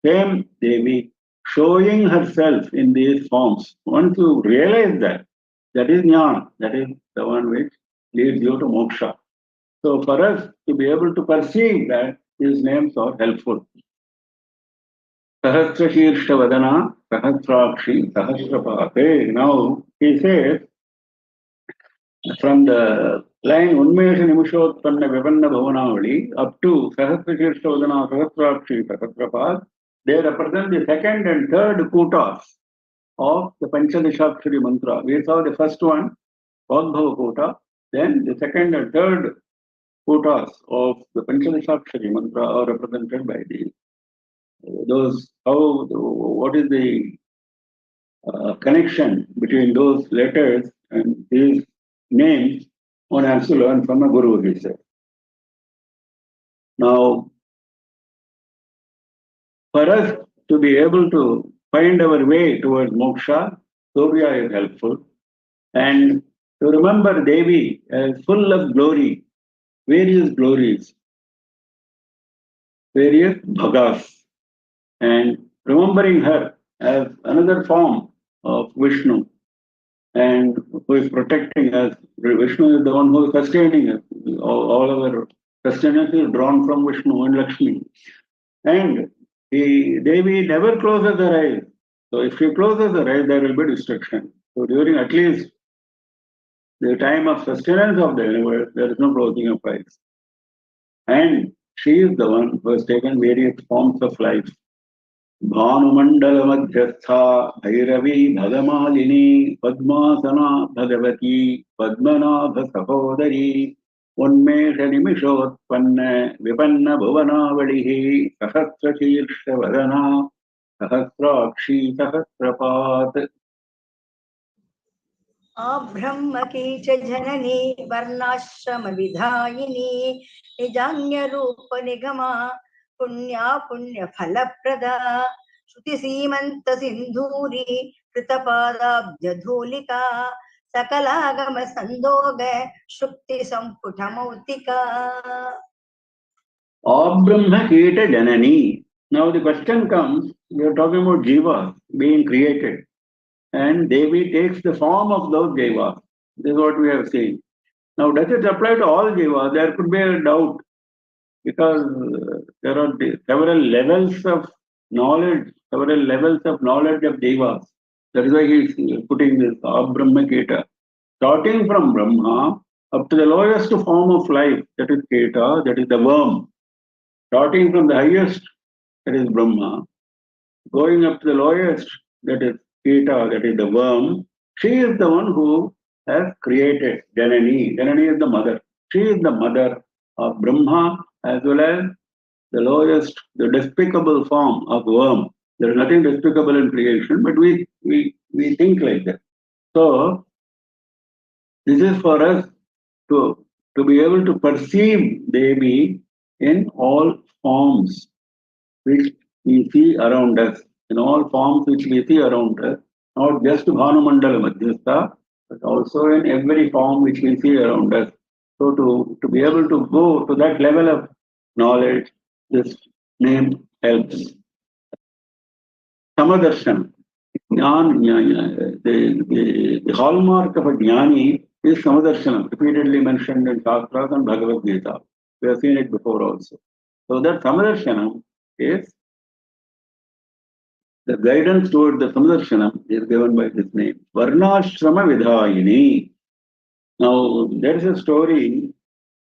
same Devi showing herself in these forms. Once you realize that, that is jnana, that is the one which leads you to moksha. So for us to be able to perceive that, these names are helpful. Sahasrashirtavadana, Sahasrakshi, Sahasrapate. Now he says, from the line Unmesha Nimishotpanna Vipanna Bhavanavali up to Sahasrashirtavadana, Sahasrakshi, Sahasrapat, they represent the second and third kutas of the Panchadashakshari mantra. We saw the first one, Vagbhava kuta, then the second and third kutas of the Panchadashakshari mantra are represented by those. What is the connection between those letters and these names? One has to learn from a guru, he said. Now, for us to be able to find our way towards moksha, Surya is helpful. And to remember Devi as full of glory, various glories, various bhagas, and remembering her as another form of Vishnu, and who is protecting us. Vishnu is the one who is sustaining us. All our sustenance is drawn from Vishnu and Lakshmi. And Devi never closes her eyes. So if she closes her eyes, there will be destruction. So during at least the time of sustenance of the universe, there is no closing of eyes. And she is the one who has taken various forms of life. Bhanumandala Madhyastha Bhairavi Bhagamalini Padmasana Bhagavati Padmanabha Sahodari Unmesha Nimishotpanna Vipanna Bhuvanavalihi Sahasrashirtha Vadana Sahasrakshi Sahasrapat. आब्रह्मकी च जननी वर्णाश्रम विधायिनी निजान्य रूप Nigma पुण्या पुण्य फलप्रदा श्रुति सीमंत सिंधूरी कृतपादाब्ज धूलिका सकलागम संदोग शुक्ति संपुट मौतिका. Abrahma Kita Janani. Now the question comes, we are talking about Jiva being created. And Devi takes the form of those Jivas. This is what we have seen. Now, does it apply to all Jivas? There could be a doubt because there are several levels of knowledge of Jivas. That is why he is putting this Brahma Keta. Starting from Brahma up to the lowest form of life, that is Keta, that is the worm. Starting from the highest, that is Brahma. Going up to the lowest, that is Keta, that is the worm. She is the one who has created Janani. Janani is the mother. She is the mother of Brahma as well as the lowest, the despicable form of worm. There is nothing despicable in creation, but we think like that. So this is for us to be able to perceive Devi in all forms which we see around us. In all forms which we see around us, not just Bhanumandala Madhyastha, but also in every form which we see around us. So to be able to go to that level of knowledge, this name helps. Samadarshan. The hallmark of a jnani is Samadarshanam, repeatedly mentioned in Shastras and Bhagavad Gita. We have seen it before also. So that Samadarshanam is the guidance toward the Samadarshanam is given by this name. Varnashrama Vidhayini. Now, there is a story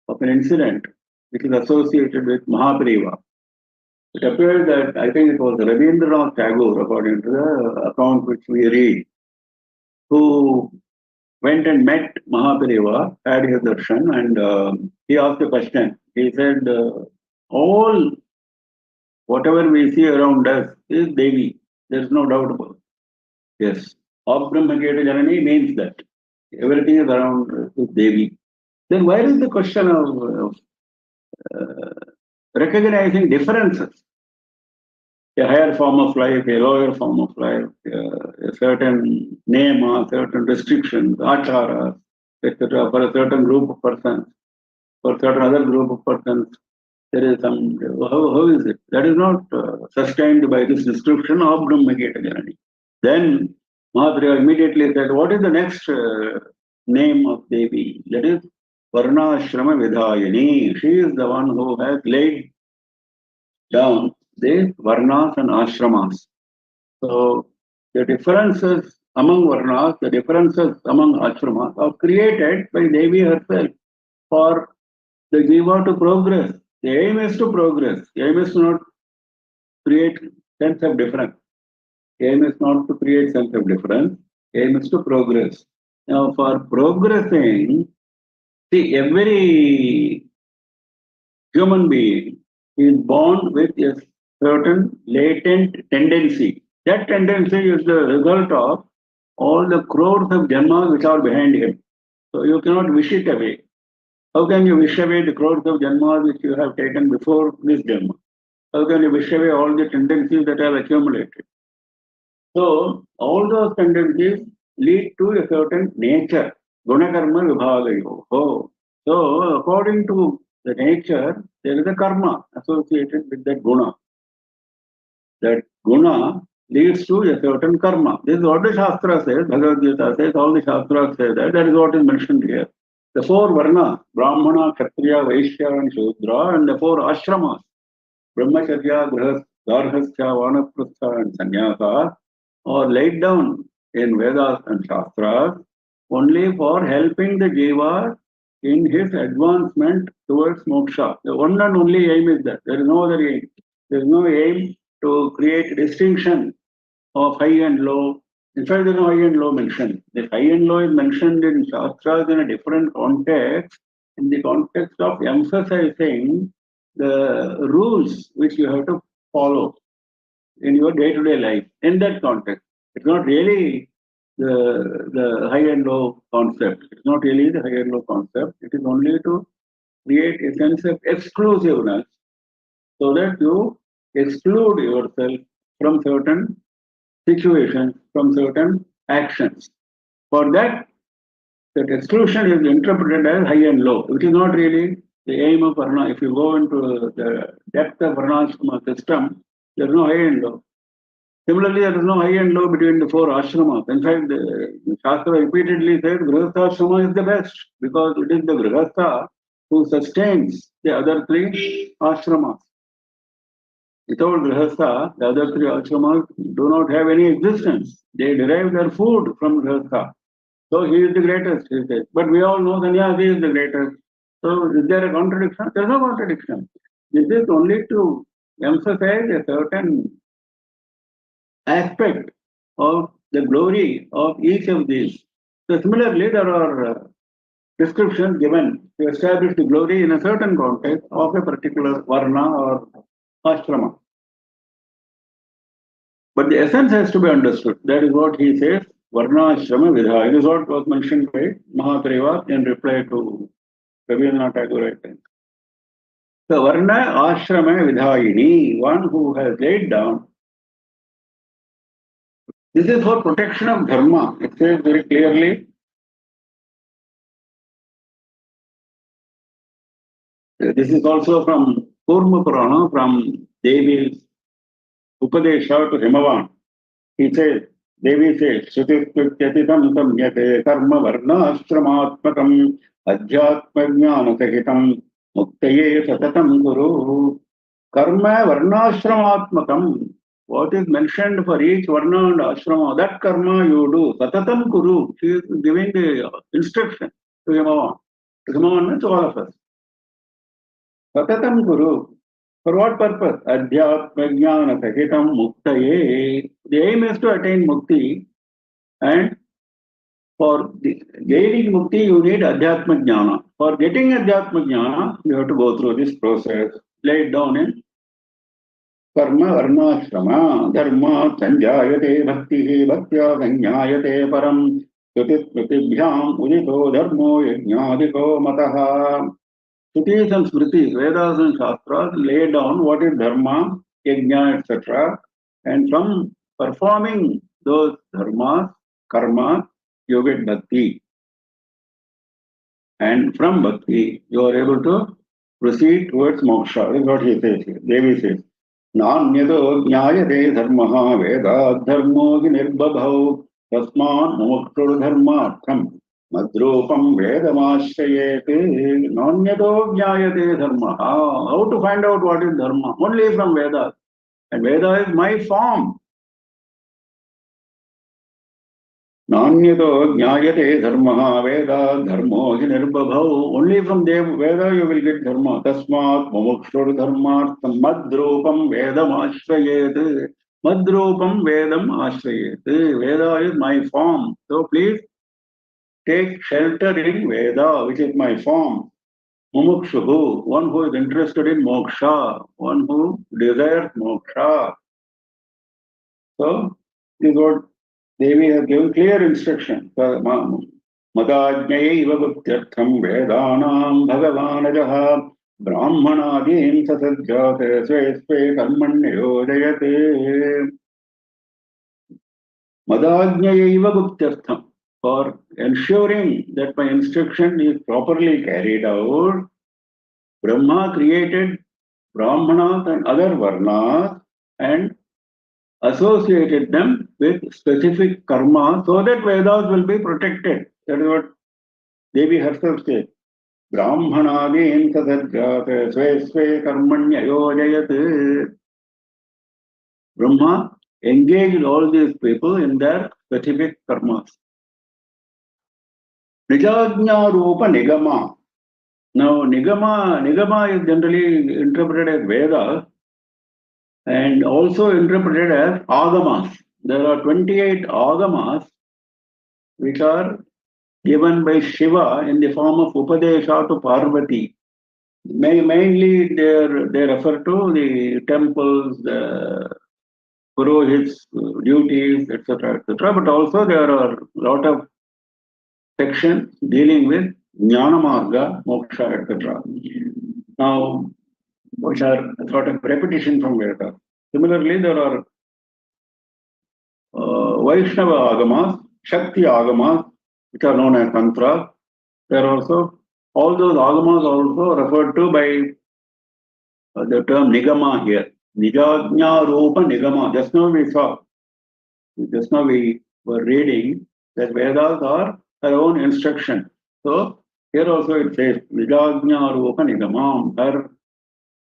of an incident which is associated with Mahapreva. It appeared that I think it was Rabindranath Tagore, according to the account which we read, who went and met Mahapreva, had his darshan, and he asked a question. He said, all whatever we see around us is Devi. There is no doubt about it. Yes. Abbrahmaketa Janani means that everything is around is Devi. Then where is the question of recognizing differences? A higher form of life, a lower form of life, a certain name, certain restrictions, acharas, etc. for a certain group of persons, for a certain other group of persons, there is some, how is it? That is not sustained by this description of Brahmaketa Janani. Then Mahaprabhu immediately said, what is the next name of Devi? That is Varnashrama Vidhayani. She is the one who has laid down the Varnas and Ashramas. So the differences among Varnas, the differences among Ashramas are created by Devi herself for the Jiva to progress. The aim is to progress. The aim is to not create sense of difference. The aim is not to create sense of difference. The aim is to progress. Now, for progressing, see, every human being is born with a certain latent tendency. That tendency is the result of all the crores of janmas which are behind him. So you cannot wish it away. How can you wish away the crores of janmas which you have taken before this janma? How can you wish away all the tendencies that have accumulated? So all those tendencies lead to a certain nature. Gunakarma vibhagayo. So according to the nature, there is a karma associated with that guna. That guna leads to a certain karma. This is what the Shastra says, Bhagavad Gita says, all the Shastras say that. That is what is mentioned here. The four varnas, Brahmana, Kshatriya, Vaishya and Shudra, and the four ashramas, Brahmacharya, Garhastha, Vanaprastha and Sannyasa, are laid down in Vedas and Shastras only for helping the Jiva in his advancement towards moksha. The one and only aim is that. There is no other aim. There is no aim to create distinction of high and low. In fact, there is no high and low mentioned. The high and low is mentioned in Shastras in a different context, in the context of emphasizing the rules which you have to follow in your day-to-day life. In that context, it's not really the high and low concept. It's not really the high and low concept. It is only to create a sense of exclusiveness so that you exclude yourself from certain situations, from certain actions. For that, that exclusion is interpreted as high and low, which is not really the aim of Varna. If you go into the depth of Varnashrama system, there is no high and low. Similarly, there is no high and low between the four ashramas. In fact, the Shastra repeatedly says Grihastha ashrama is the best because it is the Grihastha who sustains the other three ashramas. Without Grihastha, the other three ashramas do not have any existence. They derive their food from Grihastha. So he is the greatest, he says. But we all know Sannyasi is the greatest. So is there a contradiction? There is no contradiction. This is only to emphasize a certain aspect of the glory of each of these. So similarly, there are descriptions given to establish the glory in a certain context of a particular varna or ashrama. But the essence has to be understood. That is what he says, varna ashrama vidha. It is what was mentioned by Mahapreva in reply to Rabindranath Tagore, I think. So varna ashrama vidhayini, one who has laid down. This is for protection of dharma. It says very clearly. This is also from Kurma Purana, from Devi's Upadesha to Himavan. He says, Devi says, Shruti-Sprutyatitam samyate karma varnashramatmakam adhyatma-jnana-sahitam muktaye satatam guru. Karma varnashramatmakam. What is mentioned for each varna and ashrama, that karma you do. Satatam guru. She is giving the instruction to Himavan. Himavan means all of us. Satatam guru. For what purpose? Adhyatma jnana sahitam muktaye. The aim is to attain mukti, and for gaining mukti you need adhyatma jnana. For getting adhyatma jnana you have to go through this process laid down in karma varnashrama dharma sanjayate bhaktihi bhaktya sanjayate param shruti-smritibhyam udito dharmo yajnadiko mataha. Shrutis and Smritis, Vedas and Shastras lay down what is dharma, yajna, etc. And from performing those dharmas, karma, you get bhakti. And from bhakti, you are able to proceed towards moksha. This is what he says here. Devi says, Nanyado jnayate dharmaha veda dharmo nirbabhau tasman moksha dharmartham. Madrupam vedamashrayete nanyado jnayate dharma. How to find out what is dharma? Only from Vedas. And Veda is my form. Nanyado jnayate dharma Veda dharmo nirbabhau. Only from Veda you will get dharma. Tasmat mumukshur dharmartham madrupam vedamashrayete. Madrupam vedam ashrayete. Veda is my form. So please take shelter in Veda, which is my form. Mumukshuhu, one who is interested in moksha, one who desires moksha. So, this is what Devi has given clear instruction. Madajnaya iva bhaktyartham vedanam bhagavanajaha brahmanadin sasadjate svesve karmanyodayate. Madajnaya iva bhaktyartham. For ensuring that my instruction is properly carried out, Brahma created Brahmanas and other Varnas and associated them with specific karma so that Vedas will be protected. That is what Devi herself says. Brahmanadin sasadjate svesve karmanya yojayat. Brahma engaged all these people in their specific karmas. Nijajna Rupa Nigama. Now, Nigama is generally interpreted as Vedas and also interpreted as Agamas. There are 28 Agamas which are given by Shiva in the form of Upadesha to Parvati. Mainly they refer to the temples, the Purohits, duties, etc., etc. But also there are a lot of sections dealing with Jnana Marga, Moksha, etc. Now, which are sort of repetition from Veda. Similarly, there are Vaishnava Agamas, Shakti Agamas, which are known as Tantra. There are also, all those Agamas are also referred to by the term Nigama here. Nijajna Rupa Nigama. Just now we were reading that Vedas are her own instruction. So here also it says Nijajna Rupa Nigamam. Her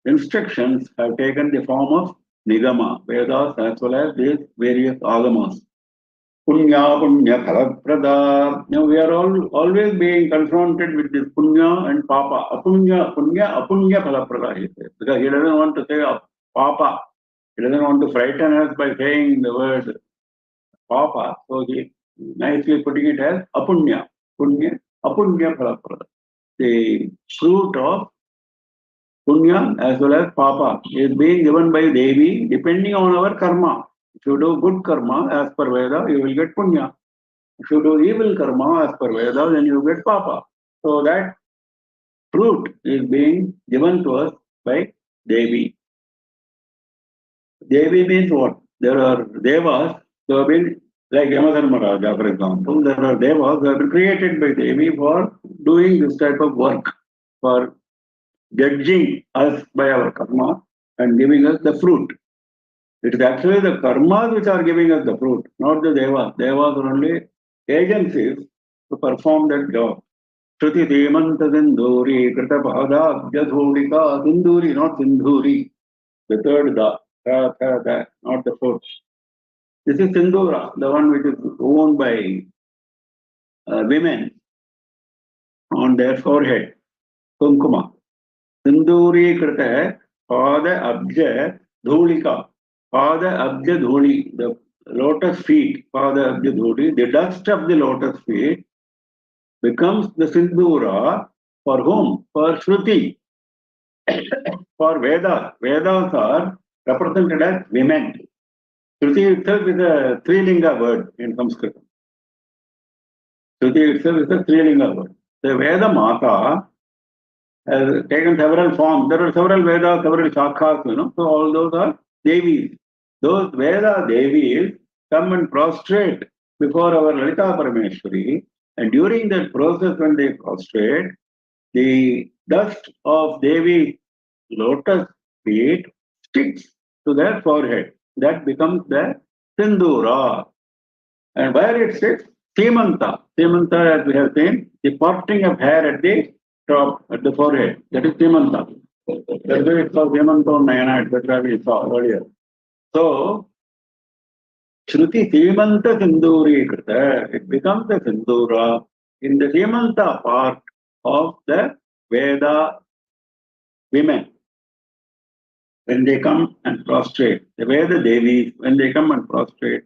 instructions have taken the form of Nigama, Vedas as well as these various Agamas. Punya Punya Phalaprada. Now we are always being confronted with this Punya and Papa. Apunya Punya Apunya Phalaprada, he says. Because he doesn't want to say Papa. He doesn't want to frighten us by saying the word Papa. So he nicely putting it as Apunya. Punya, Apunya Phalaprada. The fruit of Punya as well as Papa is being given by Devi depending on our karma. If you do good karma as per Veda, you will get Punya. If you do evil karma as per Veda, then you get Papa. So that fruit is being given to us by Devi. Devi means what? There are Devas who have been, like Yamadharmaraja, for example, there are Devas who have been created by Devi for doing this type of work, for judging us by our karma and giving us the fruit. It is actually the karmas which are giving us the fruit, not the devas. Devas are only agencies to perform that job. Shruti Demanta Sindhuri, Kritapada, Abhyadholika, Sindhuri, not Sindhuri. The third da, not the fourth. This is Sindhura, the one which is worn by women on their forehead. Kunkuma. Sindhuri Krita, Pada Abja Dholika. Pada Abja Dholi, the lotus feet, Pada Abja Dholi, the dust of the lotus feet becomes the Sindhura for whom? For Shruti. For Vedas. Vedas are represented as women. Shruti itself is a three-linga word in Sanskrit. Shruti itself is a three-linga word. The Veda Mata has taken several forms. There are several Vedas, several Shakhas, so all those are Devis. Those Veda Devis come and prostrate before our Lalita Parameshwari, and during that process when they prostrate, the dust of Devi lotus feet sticks to their forehead. That becomes the Sindhura. And where it sits? Simanta. Simanta, as we have seen, the parting of hair at the top, at the forehead. That is Simanta. That's why it's called Simanta Nayana, etc. we saw earlier. So, Shruti Simanta Sindhuri Krita, it becomes the Sindhura in the Simanta part of the Veda women. When they come and prostrate, the Veda Devis, when they come and prostrate,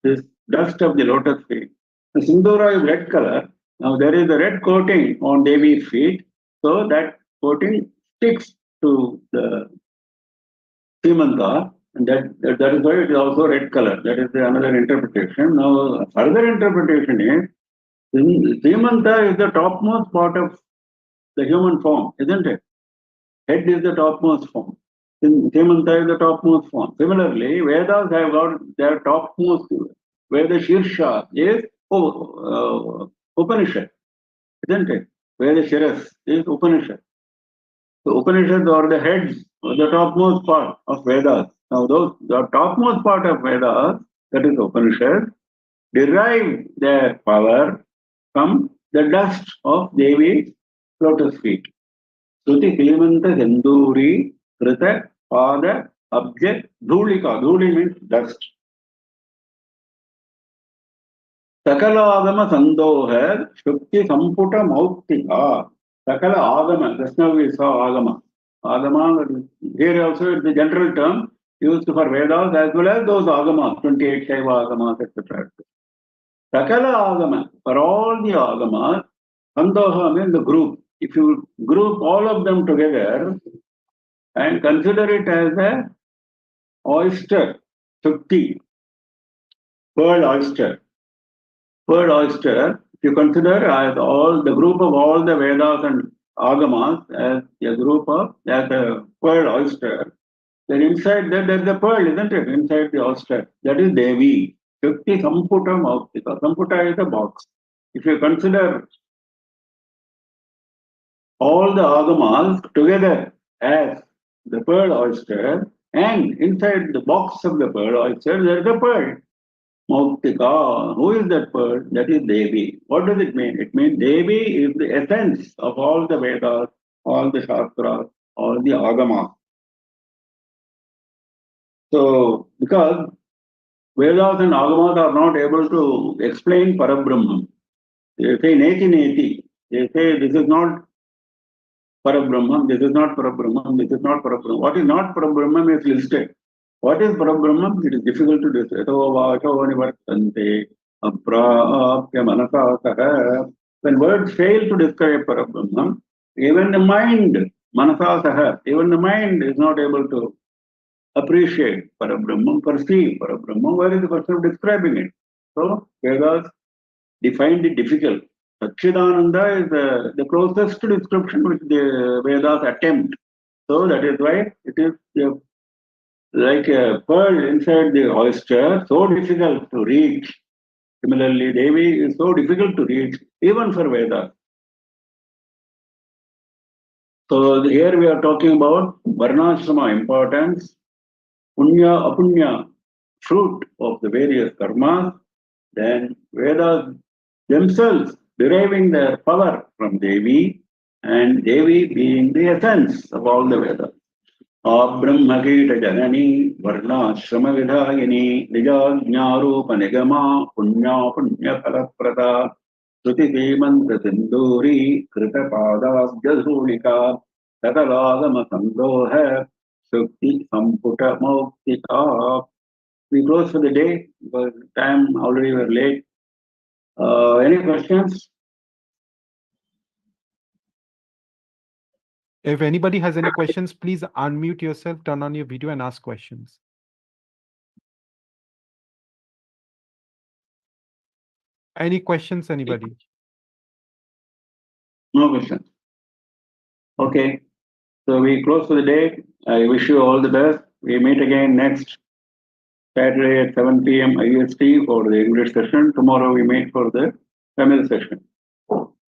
this dust of the lotus feet. The Sindhura is red color. Now there is a red coating on Devi's feet, so that coating sticks to the Simanta, and that is why it is also red color. That is another interpretation. Now, further interpretation is Simanta is the topmost part of the human form, isn't it? Head is the topmost form. Simanta is the topmost form. Similarly, Vedas have got their topmost. Veda Shirsha is Upanishad, isn't it? Veda Shiras is Upanishad. So Upanishads are the heads, or the topmost part of Vedas. Now, the topmost part of Vedas, that is Upanishad, derive their power from the dust of Devi's lotus feet. Shruti Simanta Sindhuri Krita Pada Abja Dhulika. Dhuli means dust. Sakala Agama Sandoha Shukti Samputa Mauktika. Sakala Agama. Just now we saw Agama. Agama, here also is the general term used for Vedas as well as those Agamas, 28 Seva Agamas, etc. Sakala Agama, for all the Agamas, Sandoha means the group. If you group all of them together and consider it as a oyster, Shukti, pearl oyster. Pearl oyster, if you consider as all the group of all the Vedas and Agamas as a group of, as a pearl oyster, then inside that there is a pearl, isn't it? Inside the oyster. That is Devi. Shukti Samputa Mauktika. Samputa is a box. If you consider all the Agamas together as the pearl oyster, and inside the box of the pearl oyster, there is a pearl. Mauktika. Who is that pearl? That is Devi. What does it mean? It means Devi is the essence of all the Vedas, all the Shastras, all the Agamas. So, because Vedas and Agamas are not able to explain Parabrahman, they say Neti Neti. They say this is not Parabrahman, this is not Parabrahman, this is not Parabrahman. What is not Parabrahman is listed. What is Parabrahman? It is difficult to describe. When words fail to describe Parabrahman, even the mind, Manasasaha, even the mind is not able to appreciate Parabrahman, perceive Parabrahman. Where is the question of describing it? So, Vedas defined it difficult. Satchidananda is the closest description which the Vedas attempt. So, that is why it is like a pearl inside the oyster, so difficult to reach. Similarly, Devi is so difficult to reach, even for Vedas. So here we are talking about Varnashrama importance, punya, apunya fruit of the various karmas, then Vedas themselves deriving their power from Devi, and Devi being the essence of all the Vedas. Abrahmakita Janani Varnashrama Vidhayini Nijajnarupa Nigama Punya Punya Phalaprada Shruti Demanta Sinduri Krita Padas Jazulika Tatalagama Sandoha Shukti Samputa Moktika. We close for the day because time already we're late. Any questions? If anybody has any questions, please unmute yourself, turn on your video and ask questions. Any questions, anybody? No questions. Okay. So we close for the day. I wish you all the best. We meet again next Saturday at 7 p.m. IST for the English session. Tomorrow we meet for the Tamil session.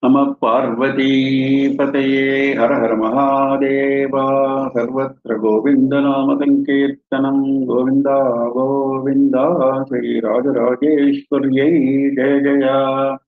Nama Parvati Pataye Har Har Mahadeva Sarvatra Govinda Nama Sankirtanam Govinda Govinda Sri Rajarajeshwarye Jaya Jaya.